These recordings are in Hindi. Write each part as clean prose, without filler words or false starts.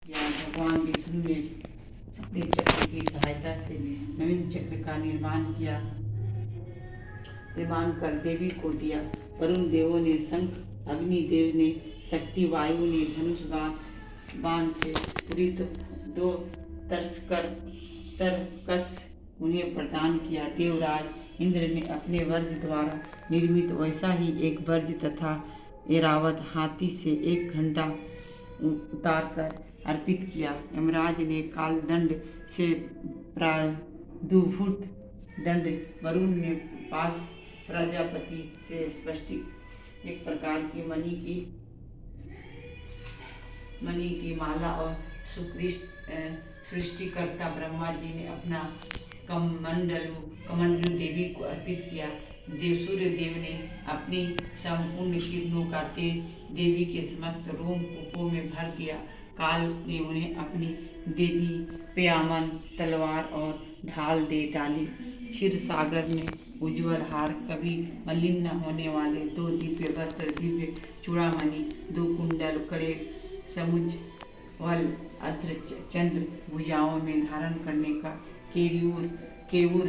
या भगवान विष्णु ने अपने चक्र की सहायता से नवीन चक्र का निर्माण कर देवी को दिया। वरुण देवों ने शंख, अग्नि देव ने शक्ति, वायु ने धनुष बाण से पूरी दो तरकस उन्हें प्रदान किया। देवराज इंद्र ने अपने वज्र द्वारा निर्मित वैसा ही एक वज्र तथा ऐरावत हाथी से एक घंटा उतार कर अर्पित किया। यमराज ने कालदंड से प्रादुर्भूत दंड, वरुण ने पास प्रजापति से स्पष्टिक एक प्रकार की मणि की माला और सृष्टिकर्ता ब्रह्मा जी ने अपना कमंडलू देवी को अर्पित किया। सूर्य देव ने अपनी संपूर्ण किरणों का तेज देवी के समस्त रोम कूपों में भर दिया। काल ने उन्हें अपनी देदी प्यामन तलवार और ढाल दे डाली। क्षीर सागर में उज्ज्वल हार, कभी मलिन न होने वाले 2 दिव्य वस्त्र, दिव्य चूड़ामणि, 2 कुंडल, कड़े समुज्ज्वल अर्ध चंद्र भुजाओं में धारण करने का, केयूर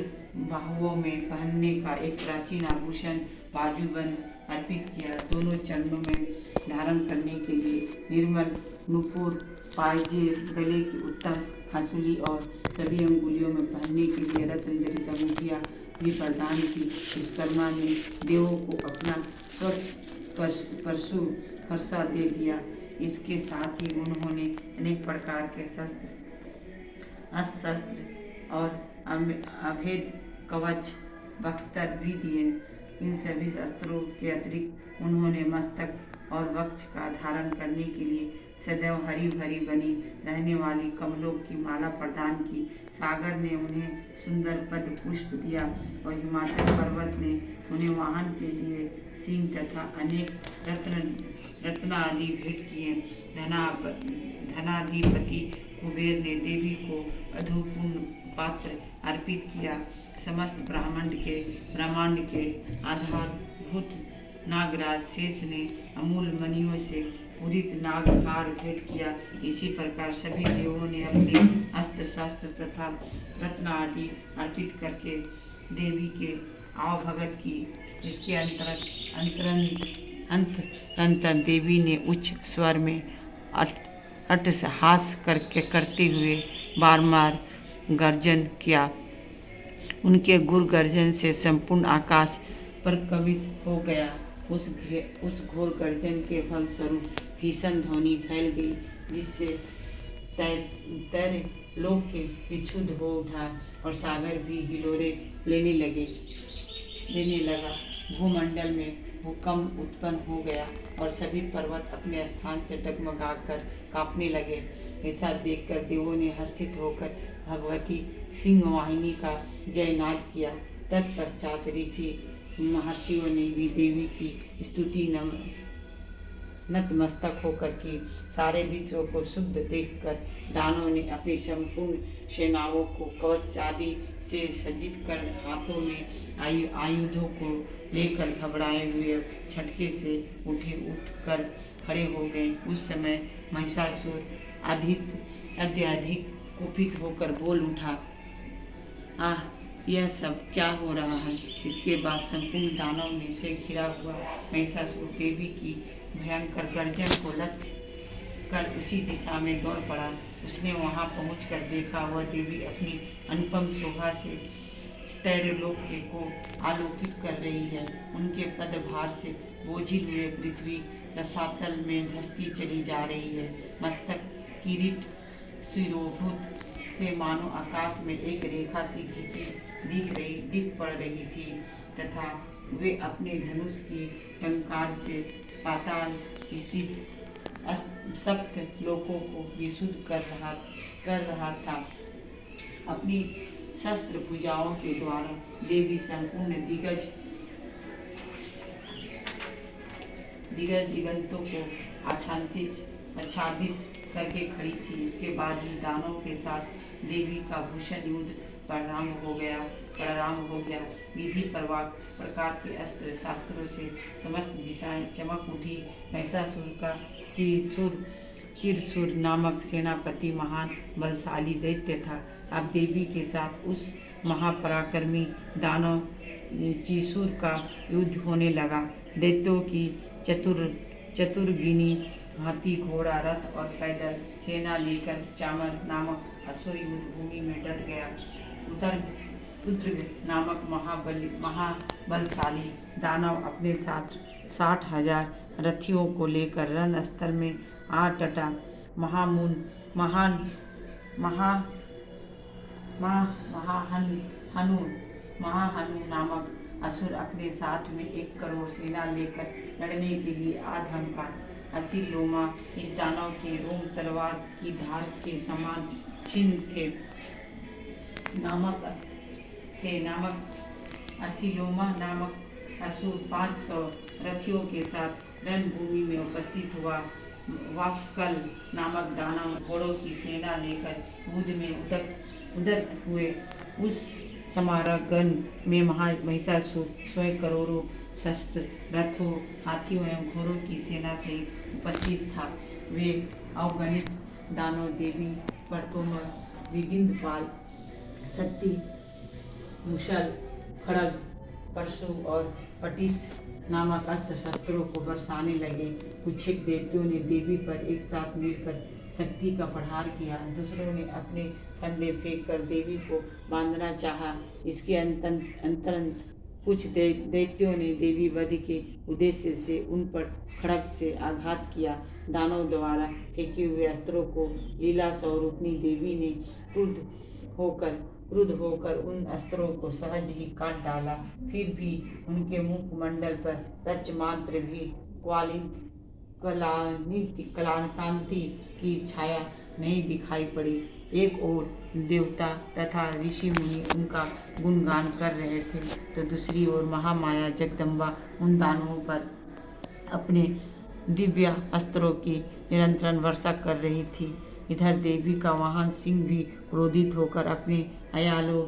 बाहुओं में पहनने का एक प्राचीन आभूषण बाजूबंद अर्पित किया। दोनों चरणों में धारण करने के लिए निर्मल नूपुर, पायजेब, गले की उत्तम हंसुली और सभी अंगुलियों में पहनने के लिए रत्न जड़ित अंगूठियां भी प्रदान की। विश्वकर्मा ने देवों को अपना स्वच्छ परशु फरसा दे दिया। इसके साथ ही उन्होंने अनेक प्रकार के अस्त्र और अभेद कवच बख्तर भी दिए। इन सभी अस्त्रों के अतिरिक्त उन्होंने मस्तक और वक्ष का धारण करने के लिए सदैव हरी भरी बनी रहने वाली कमलों की माला प्रदान की। सागर ने उन्हें सुंदर पद पुष्प दिया और हिमाचल पर्वत ने उन्हें वाहन के लिए सिंह तथा अनेक रत्न आदि भेंट किए। धनाधिपति कुबेर ने देवी को अधूपूर्ण पात्र अर्पित किया। समस्त ब्रह्मांड के आधारभूत नागराज शेष ने अमूल मणियों से पूरित नागहार भेंट किया। इसी प्रकार सभी देवों ने अपने अस्त्र शस्त्र तथा रत्न आदि अर्पित करके देवी के आवभगत की। इसके अंतर देवी ने उच्च स्वर में अट्टहास करते हुए बारंबार गर्जन किया। उनके गुर गर्जन से संपूर्ण आकाश प्रकंपित हो गया। उस घोर गर्जन के फलस्वरूप भीषण ध्वनि फैल गई, जिससे तैरे लोक के विक्षुब्ध हो उठा और सागर भी हिलोरे लेने लगा। भूमंडल में भूकंप उत्पन्न हो गया और सभी पर्वत अपने स्थान से डगमगाकर कांपने लगे। ऐसा देखकर देवों ने हर्षित होकर भगवती सिंहवाहिनी का जयनाद किया। तत्पश्चात ऋषि महर्षियों ने भी देवी की स्तुति नतमस्तक होकर की। सारे विश्व को शुद्ध देखकर दानवों ने अपनी संपूर्ण सेनाओं को कवच आदि से सज्जित कर हाथों में आयुधों को लेकर घबराए हुए झटके से उठकर खड़े हो गए। उस समय महिषासुर अत्यधिक कुपित होकर बोल उठा, आह, यह सब क्या हो रहा है। इसके बाद संपूर्ण दानव में से घिरा हुआ महिषासुर देवी की भयंकर गर्जन को लक्ष्य कर उसी दिशा में दौड़ पड़ा। उसने वहां पहुंचकर देखा, वह देवी अपनी अनुपम शोभा से तैरलोक को आलोकित कर रही है। उनके पदभार से बोझिल हुए पृथ्वी रसातल में धंसती चली जा रही है। मस्तक किरीट शिरोभूत से मानो आकाश में एक रेखा सी खींची दिख पड़ रही थी तथा वे अपने धनुष की टंकार से पाताल स्थित सप्त लोकों को विशुद्ध कर रहा था। अपनी शस्त्र भुजाओं के द्वारा देवी संपूर्ण दिगंतों को आच्छादित करके खड़ी थी। इसके बाद ही दानों के साथ देवी का भूषण युद्ध प्रारंभ हो गया। विधि प्रकार के अस्त्र शास्त्रों से समस्त दिशाएं चमक उठी। महिषासुर का त्रिशूल चिरसुर नामक सेनापति महान बलशाली दैत्य था। अब देवी के साथ उस महापराक्रमी दानव चिसूर का युद्ध होने लगा। दैत्यों की चतुर्गिनी हाथी, घोड़ा, रथ और पैदल सेना लेकर चामर नामक असुर युद्ध भूमि में डट गया। उधर उद्र नामक महाबलशाली दानव अपने साथ 60,000 रथियों को लेकर रणस्थल में आ डटा। महाहनु नामक असुर अपने साथ में 1 करोड़ सेना लेकर लड़ने के लिए आ धमका। असीलोमा इस दानव के रोम तलवार की धार के समान छिन्न थे। असीलोमा नामक असुर 500 रथियों के साथ रणभूमि में उपस्थित हुआ। वास्कल नामक दानव घोड़ों की सेना लेकर युद्ध में उद्यत हुए। उस समारगण में महिषासुर 100 करोड़ों शस्त्र, रथों, हाथियों एवं घोड़ों की सेना सहित उपस्थित था। वे अवगणित दानव देवी परतोमर, विगिंधपाल, शक्ति, मुसल, खड़ग, परशु और पटिस नामक अस्त्र शस्त्रों को बरसाने लगे। कुछ दैत्यों ने देवी पर एक साथ मिलकर शक्ति का प्रहार किया। दूसरों ने अपने फंदे फेंककर देवी को बांधना चाहा। इसके अंतरंत कुछ दैत्यों ने देवी वध के उद्देश्य से उन पर खड़ग से आघात किया। दानव द्वारा फेंके हुए अस्त्रों को लीला स्वरूपनी देवी ने क्रुद्ध होकर उन अस्त्रों को सहज ही काट डाला। फिर भी उनके मुखमंडल पर रचमात्र भी कलाकांति की छाया नहीं दिखाई पड़ी। एक ओर देवता तथा ऋषि मुनि उनका गुणगान कर रहे थे, तो दूसरी ओर महामाया जगदम्बा उन दानवों पर अपने दिव्य अस्त्रों की निरंतर वर्षा कर रही थी। इधर देवी का वाहन सिंह भी क्रोधित होकर अपने अयालों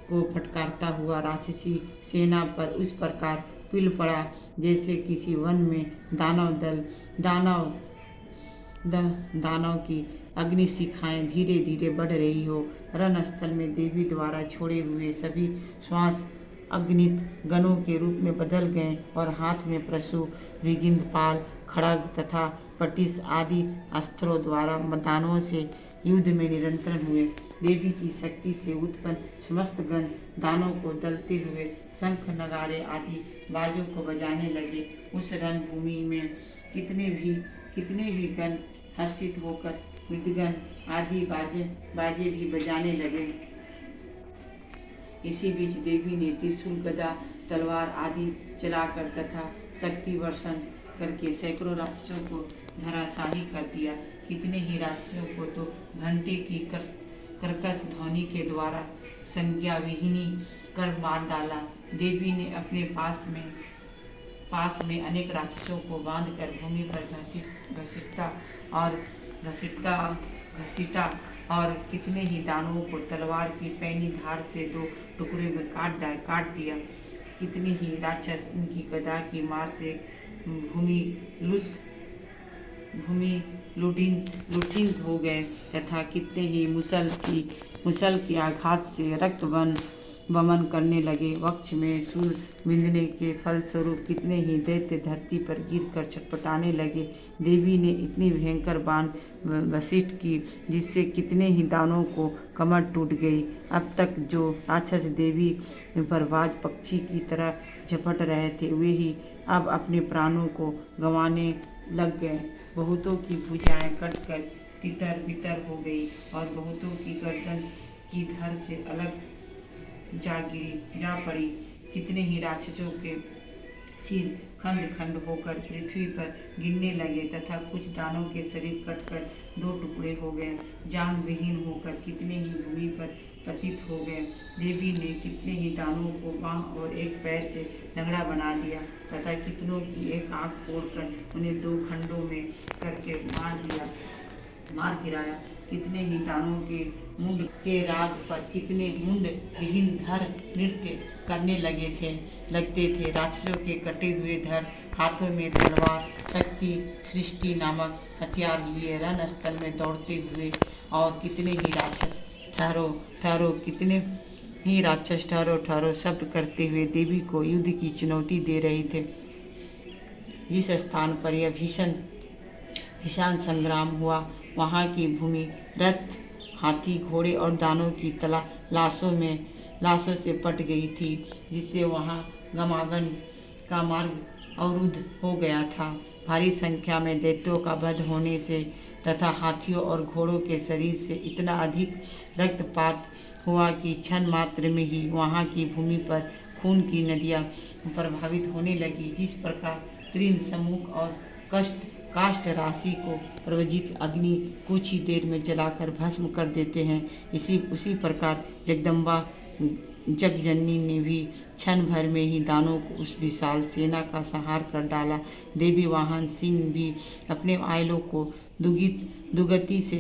को फटकारता हुआ राक्षसी सेना पर उस प्रकार पिल पड़ा जैसे किसी वन में दानव की अग्निशिखाएं धीरे धीरे बढ़ रही हो। रणस्थल में देवी द्वारा छोड़े हुए सभी श्वास अग्नित गणों के रूप में बदल गए और हाथ में परशु, विगिंधपाल, खड़ग तथा पटिस आदि अस्त्रों द्वारा दानवों से युद्ध में निरंतर हुए। देवी की शक्ति से उत्पन्न समस्त गण दानों को दलते हुए शंख, नगाड़े आदि बाजों को बजाने लगे। उस रणभूमि में कितने ही गण हर्षित होकर मृदगन आदि बाजे भी बजाने लगे। इसी बीच देवी ने त्रिशूल, गदा, तलवार आदि चलाकर तथा शक्ति वर्षण करके सैकड़ों राक्षसों को धराशाही कर दिया। कितने ही राक्षसों को तो घंटे की कर्कश ध्वनि के द्वारा संज्ञा विहीनी कर मार डाला। देवी ने अपने पास में अनेक राक्षसों को बांधकर भूमि पर घसीटा और कितने ही दानवों को तलवार की पैनी धार से 2 टुकड़े में काट दिया। कितने ही राक्षस उनकी गदा की मार से भूमि लुठित हो गए तथा कितने ही मुसल के आघात से रक्त वमन करने लगे। वक्ष में शूल बिंदने के फलस्वरूप कितने ही दैत्य धरती पर गिरकर छटपटाने लगे। देवी ने इतनी भयंकर बाण वशिष्ठ की जिससे कितने ही दानवों को कमर टूट गई। अब तक जो राक्षस देवी पर बाज पक्षी की तरह झपट रहे थे, वे ही अब अपने प्राणों को गंवाने लग गए। बहुतों की भुजाएं कटकर तितर-बितर हो गई और बहुतों की गर्दन की धड़ से अलग जा पड़ी। कितने ही राक्षसों के सिर खंड होकर पृथ्वी पर गिरने लगे तथा कुछ दानों के शरीर कटकर 2 टुकड़े हो गए। जांग विहीन होकर कितने ही भूमि पर पतित हो गए। देवी ने कितने ही दानवों को बांह और एक पैर से लंगड़ा बना दिया तथा कितनों की एक आंख फोड़कर उन्हें 2 खंडों में करके मार गिराया। कितने ही दानवों के मुंड के राग पर कितने मुंड विहीन धड़ नृत्य करने लगते थे। राक्षसों के कटे हुए धड़ हाथों में तलवार शक्ति सृष्टि नामक हथियार लिए रणस्थल में दौड़ते हुए। और कितने ही राक्षस ठहरो ठहरो, कितने ही राक्षस ठहरो ठहरो शब्द करते हुए देवी को युद्ध की चुनौती दे रहे थे। जिस स्थान पर यह भीषण संग्राम हुआ, वहाँ की भूमि रथ हाथी घोड़े और दानों की लाशों से पट गई थी, जिससे वहाँ गमनागमन का मार्ग अवरुद्ध हो गया था। भारी संख्या में दैत्यों का वध होने से तथा हाथियों और घोड़ों के शरीर से इतना अधिक रक्तपात हुआ कि क्षण मात्र में ही वहाँ की भूमि पर खून की नदियाँ प्रभावित होने लगी। जिस प्रकार तृण सम्मुख और काष्ठ राशि को प्रज्वलित अग्नि कुछ ही देर में जलाकर भस्म कर देते हैं, उसी प्रकार जगदम्बा जगजननी ने भी क्षण भर में ही दानों को उस विशाल सेना का संहार कर डाला। देवी वाहन सिंह भी अपने आयलों को दुगति से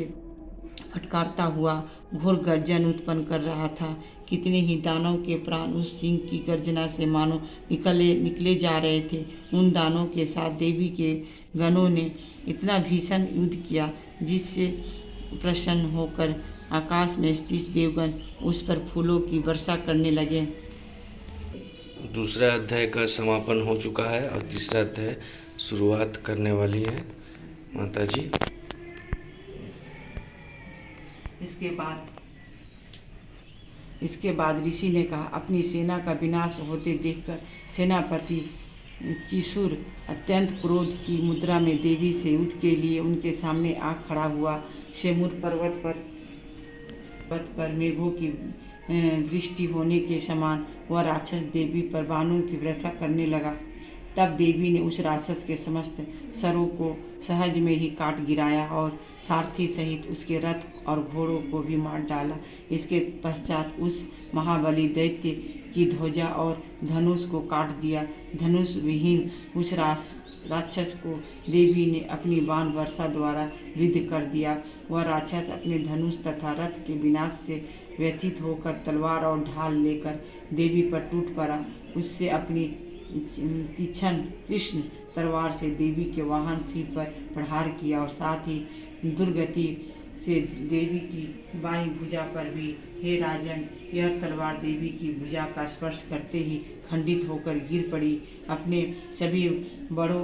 फटकारता हुआ घोर गर्जन उत्पन्न कर रहा था। कितने ही दानों के प्राण उस सिंह की गर्जना से मानो निकले जा रहे थे। उन दानों के साथ देवी के गणों ने इतना भीषण युद्ध किया, जिससे प्रसन्न होकर आकाश में स्थित देवगण उस पर फूलों की वर्षा करने लगे। दूसरा अध्याय का समापन हो चुका है और तीसरा अध्याय शुरुआत करने वाली है माता जी। इसके बाद ऋषि ने कहा, अपनी सेना का विनाश होते देखकर सेनापति चिसूर अत्यंत क्रोध की मुद्रा में देवी से युद्ध के लिए उनके सामने आ खड़ा हुआ। शेमुर पर्वत पर मेघों की वृष्टि होने के समान वह राक्षस देवी पर बाणों की वर्षा करने लगा। तब देवी ने उस राक्षस के समस्त सरों को सहज में ही काट गिराया और सारथी सहित उसके रथ और घोड़ों को भी मार डाला। इसके पश्चात उस महाबली दैत्य की ध्वजा और धनुष को काट दिया। धनुष विहीन उस राक्षस को देवी ने अपनी बाण वर्षा द्वारा विद्ध कर दिया। वह राक्षस अपने धनुष तथा रथ के विनाश से व्यथित होकर तलवार और ढाल लेकर देवी पर टूट पड़ा। उससे अपनी तीक्ष्ण तलवार से देवी के वाहन सिर पर प्रहार किया और साथ ही दुर्गति से देवी की बाईं भुजा पर भी। हे राजन, यह तलवार देवी की भुजा का स्पर्श करते ही खंडित होकर गिर पड़ी। अपने सभी बड़ों